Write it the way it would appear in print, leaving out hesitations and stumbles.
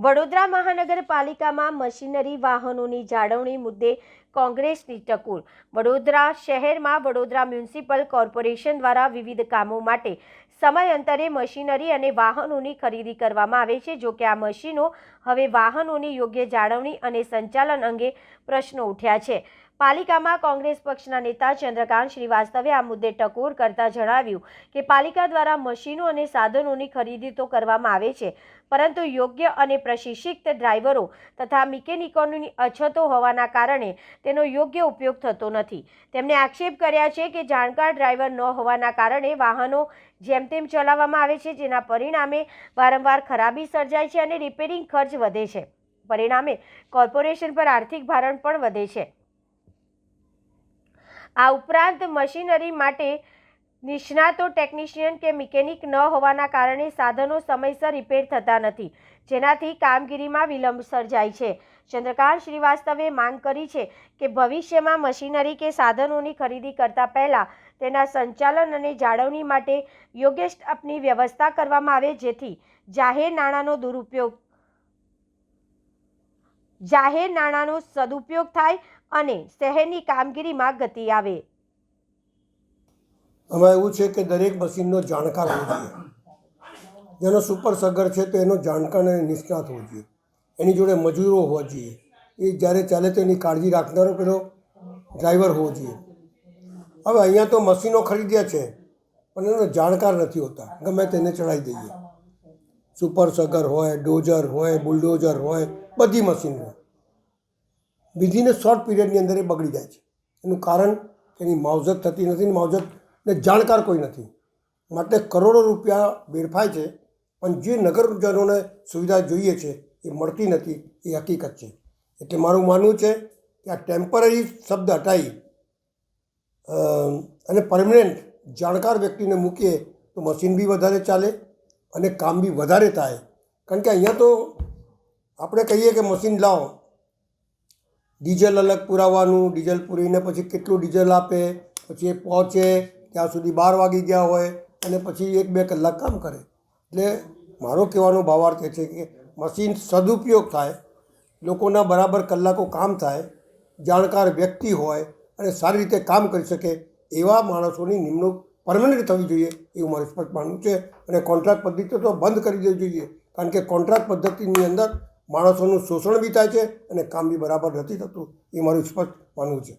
વડોદરા મહાનગરપાલિકામાં મશીનરી વાહનોની જાળવણી મુદ્દે કોંગ્રેસની ટકોર। વડોદરા શહેરમાં વડોદરા મ્યુનિસિપલ કોર્પોરેશન દ્વારા વિવિધ કામો માટે સમયાંતરે મશીનરી અને વાહનોની ખરીદી કરવામાં આવે છે। જો કે આ મશીનો હવે વાહનોની યોગ્ય જાળવણી અને સંચાલન અંગે પ્રશ્નો ઉઠ્યા છે। પાલિકામાં કોંગ્રેસ પક્ષના નેતા ચંદ્રકાંત શ્રીવાસ્તવે આ મુદ્દે ટકોર કરતા જણાવ્યું કે પાલિકા દ્વારા મશીનો અને સાધનોની ખરીદી તો કરવામાં આવે છે, પરંતુ યોગ્ય અને પ્રશિક્ષિત ડ્રાઈવરો તથા મિકેનિકોની અછતો હોવાના કારણે તેનો યોગ્ય ઉપયોગ થતો નથી। તેમણે આક્ષેપ કર્યા છે કે જાણકાર ડ્રાઈવર ન હોવાના કારણે વાહનો જેમ તેમ ચલાવવામાં આવે છે, જેના પરિણામે વારંવાર ખરાબી સર્જાય છે અને રિપેરિંગ ખર્ચ વધે છે। પરિણામે કોર્પોરેશન પર આર્થિક ભારણ પણ વધે છે। આ ઉપરાંત મશીનરી માટે નિષ્ણાતો ટેકનિશિયન કે મિકેનિક ન હોવાના કારણે સાધનો સમયસર રિપેર થતા નથી, જેનાથી કામગીરીમાં વિલંબ સર્જાય છે। ચંદ્રકાંત શ્રીવાસ્તવે માંગ કરી છે કે ભવિષ્યમાં મશીનરી કે સાધનોની ખરીદી કરતા પહેલા તેના સંચાલન અને જાળવણી માટે યોગ્ય સ્ટાફની વ્યવસ્થા કરવામાં આવે, જેથી જાહેર નાણાંનો સદુપયોગ થાય અને શહેરની કામગીરીમાં ગતિ આવે। આમાં એવું છે કે દરેક મશીનનો જાણકાર હોવો જોઈએ, જેનો સુપર સગર છે તો એનો જાણકાર અને નિષ્ણાત હોવો જોઈએ, એની જોડે મજૂરો હોવા જોઈએ, એ જ્યારે ચાલે તો એની કાળજી રાખનારો પેલો ડ્રાઈવર હોવો જોઈએ। હવે અહીંયા તો મશીનો ખરીદ્યા છે પણ એનો જાણકાર નથી હોતા, ગમે તેને ચડાવી દઈએ। સુપર સગર હોય, ડોઝર હોય, બુલડોઝર હોય, બધી મશીન હોય, વિધિન શોર્ટ પીરિયડની અંદર એ બગડી જાય છે। એનું કારણ એની માવજત થતી નથી, માવજતને જાણકાર કોઈ નથી, માટે કરોડો રૂપિયા વેડફાય છે, પણ જે નગરજનોને સુવિધા જોઈએ છે એ મળતી નથી, એ હકીકત છે। એટલે મારું માનવું છે કે આ ટેમ્પરરી શબ્દ હટાવી અને પરમનન્ટ જાણકાર વ્યક્તિને મૂકીએ તો મશીન બી વધારે ચાલે અને કામ બી વધારે થાય। કારણ કે અહીંયા તો આપણે કહીએ કે મશીન લાવો, ડીઝલ અલગ પુરાવવાનું, ડીઝલ પૂરીને પછી કેટલું ડીઝલ આપે, પછી એ પહોંચે ત્યાં સુધી 12 વાગી ગયા હોય અને પછી 1-2 કલાક કામ કરે। એટલે મારો કહેવાનો ભાવાર્થ એ છે કે મશીન સદુપયોગ થાય, લોકોના બરાબર કલાકો કામ થાય, જાણકાર વ્યક્તિ હોય અને સારી રીતે કામ કરી શકે એવા માણસોની નિમણૂક પરમનન્ટ થવી જોઈએ એવું મારું સ્પષ્ટ માનવું છે। અને કોન્ટ્રાક્ટ પદ્ધતિ તો બંધ કરી દેવી જોઈએ, કારણ કે કોન્ટ્રાક્ટ પદ્ધતિની અંદર માણસોનું શોષણ બી થાય છે અને કામ બી બરાબર નથી થતું, એ મારું સ્પષ્ટ માનવું છે।